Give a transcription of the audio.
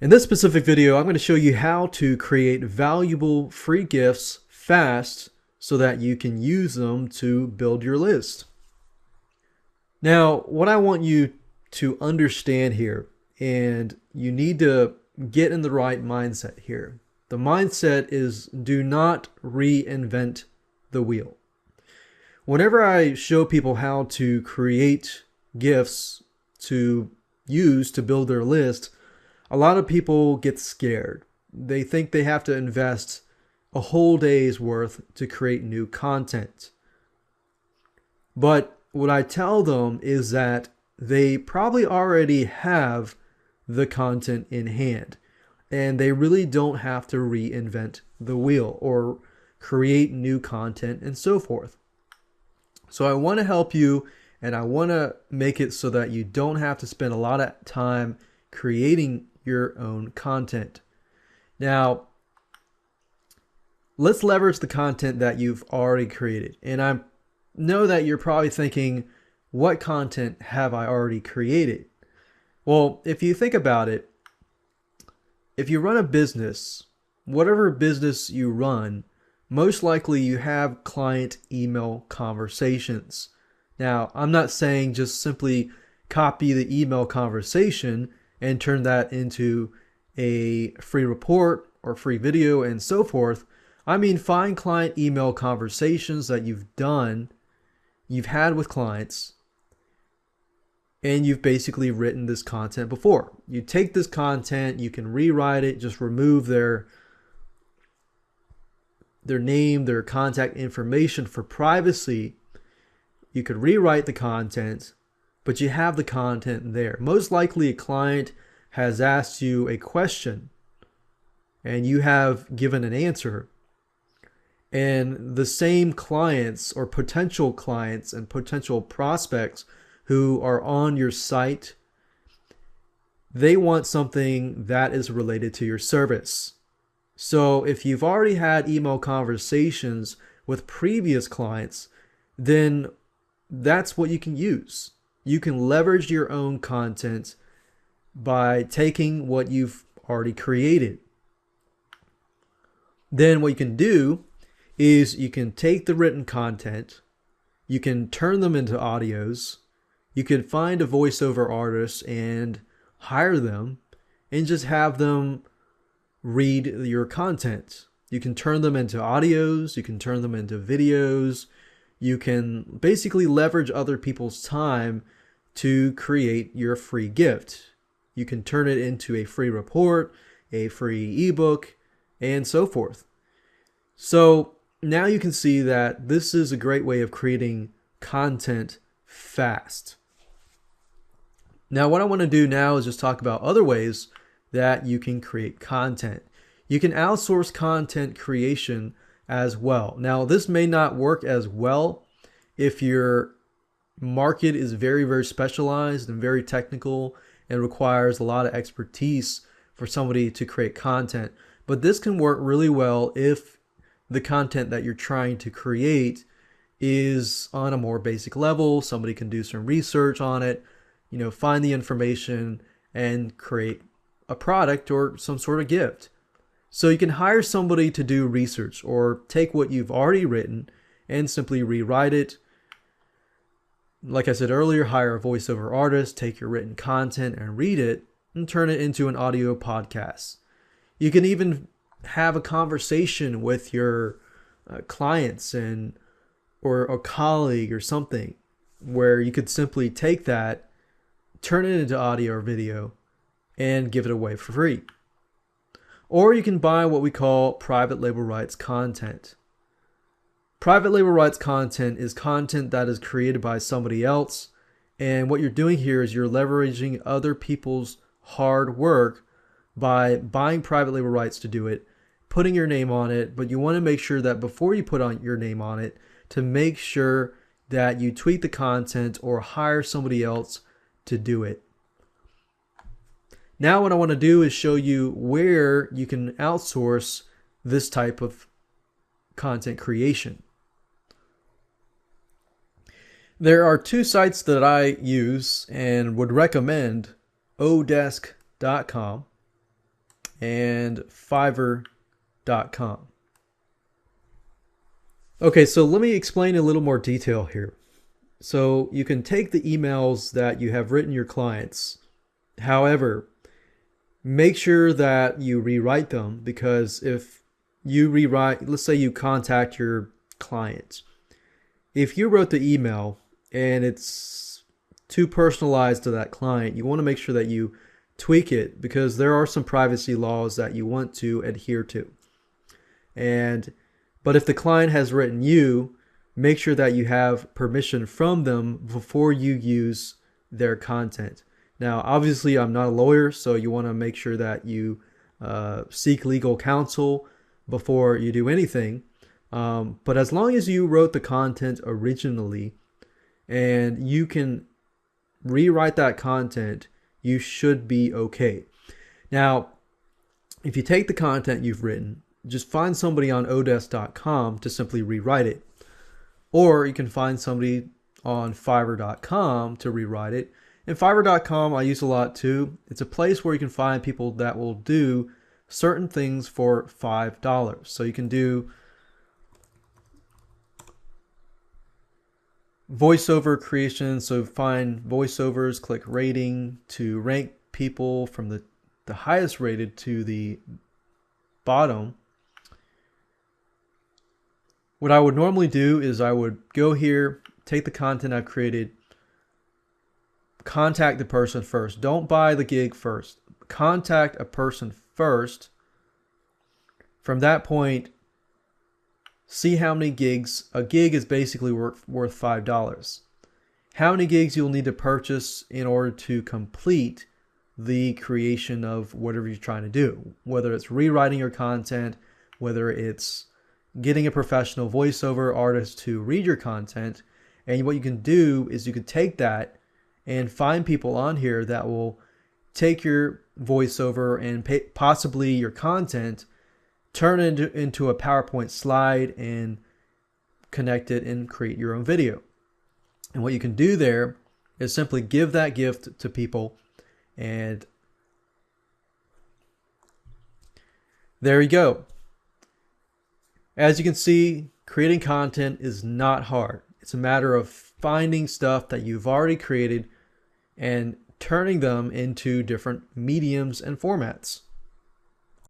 In this specific video, I'm going to show you how to create valuable free gifts fast so that you can use them to build your list. Now, what I want you to understand here, and you need to get in the right mindset here. The mindset is do not reinvent the wheel. Whenever I show people how to create gifts to use to build their list, a lot of people get scared. They think they have to invest a whole day's worth to create new content. But what I tell them is that they probably already have the content in hand, and they really don't have to reinvent the wheel or create new content and so forth. So I want to help you, and I want to make it so that you don't have to spend a lot of time creating your own content. Now, let's leverage the content that you've already created. And I know that you're probably thinking, what content have I already created? Well, if you think about it, if you run a business, whatever business you run, most likely you have client email conversations. Now, I'm not saying just simply copy the email conversation and turn that into a free report or free video and so forth. I mean, find client email conversations that you've had with clients, and you've basically written this content before. You take this content, you can rewrite it, just remove their name, their contact information for privacy. You could rewrite the content, but you have the content there. Most likely a client has asked you a question and you have given an answer. And the same clients or potential clients and potential prospects who are on your site, they want something that is related to your service. So if you've already had email conversations with previous clients, then that's what you can use. You can leverage your own content by taking what you've already created. Then what you can do is you can take the written content, you can turn them into audios, you can find a voiceover artist and hire them and just have them read your content. You can turn them into audios, you can turn them into videos, you can basically leverage other people's time to create your free gift. You can turn it into a free report, a free ebook, and so forth. So now you can see that this is a great way of creating content fast. Now, what I want to do now is just talk about other ways that you can create content. You can outsource content creation as well. Now, this may not work as well if your market is very, very specialized and very technical and requires a lot of expertise for somebody to create content. But this can work really well if the content that you're trying to create is on a more basic level. Somebody can do some research on it, find the information and create a product or some sort of gift. So you can hire somebody to do research or take what you've already written and simply rewrite it. Like I said earlier, hire a voiceover artist, take your written content and read it and turn it into an audio podcast. You can even have a conversation with your clients or a colleague or something where you could simply take that, turn it into audio or video, and give it away for free. Or you can buy what we call private label rights content. Private label rights content is content that is created by somebody else, and what you're doing here is you're leveraging other people's hard work by buying private label rights to do it, putting your name on it, but you want to make sure that before you put on your name on it, to make sure that you tweak the content or hire somebody else to do it. Now what I want to do is show you where you can outsource this type of content creation. There are two sites that I use and would recommend: Odesk.com and Fiverr.com. Okay, so let me explain a little more detail here. So you can take the emails that you have written your clients. However, make sure that you rewrite them, because if you rewrite, let's say you contact your client. If you wrote the email and it's too personalized to that client, you want to make sure that you tweak it, because there are some privacy laws that you want to adhere to. But if the client has written you, make sure that you have permission from them before you use their content. Now, obviously, I'm not a lawyer, so you want to make sure that you seek legal counsel before you do anything. But as long as you wrote the content originally and you can rewrite that content, you should be okay. Now, if you take the content you've written, just find somebody on Odesk.com to simply rewrite it. Or you can find somebody on Fiverr.com to rewrite it. And Fiverr.com I use a lot too. It's a place where you can find people that will do certain things for $5. So you can do voiceover creation. So find voiceovers, click rating to rank people from the highest rated to the bottom. What I would normally do is I would go here, take the content I've created, contact the person first. Don't buy the gig first. Contact a person first. From that point, see how many gigs. A gig is basically worth $5. How many gigs you'll need to purchase in order to complete the creation of whatever you're trying to do. Whether it's rewriting your content, whether it's getting a professional voiceover artist to read your content. And what you can do is you can take that and find people on here that will take your voiceover and possibly your content, turn it into a PowerPoint slide and connect it and create your own video. And what you can do there is simply give that gift to people, and there you go. As you can see, creating content is not hard. It's a matter of finding stuff that you've already created and turning them into different mediums and formats.